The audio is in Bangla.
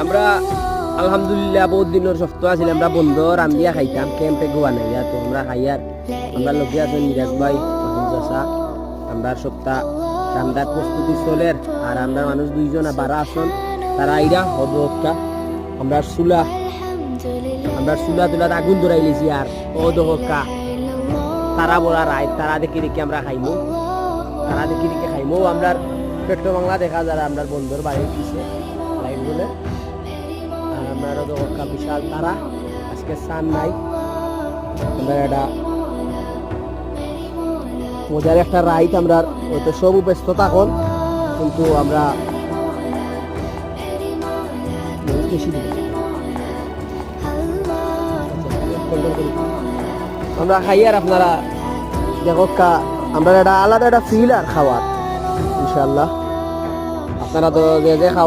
আমরা আলহামদুলিল্লাহ বহুত দিনের সপ্তাহ আছিল আমরা বন্ধ রান্ধিয়া খাইতাম ক্যাম্পে গোয়া নাই তো আমরা খাইয়ার আমরা লোকে আছেন মিরাজ ভাই চাষা আমরা সপ্তাহ রান্নার প্রস্তুতি চলের আর আমরা মানুষ দুইজন বারা আসন তারা আইরা হদটা আমরা চুলা তুলাত আগুন ধরাই লিছি আর ও দহকা তারা বড়া রায় তারা দেখি আমরা খাইমু আমরা পেট্রো বাংলা দেখা যায় আমরা বন্ধুর বাড়ির পিছিয়ে লাইট বলে আর আমরা দহকা বিশাল তারা আজকে সান নাই আমরা এটা মজার একটা রাইট আমরা হয়তো সব ব্যস্ততা এখন কিন্তু আমরা আমরা খাই আর আপনারা দেখো আমরা এটা আলাদা একটা ফিল আর খাওয়ার ইনশাল্লাহ আপনারা তো যে খাওয়া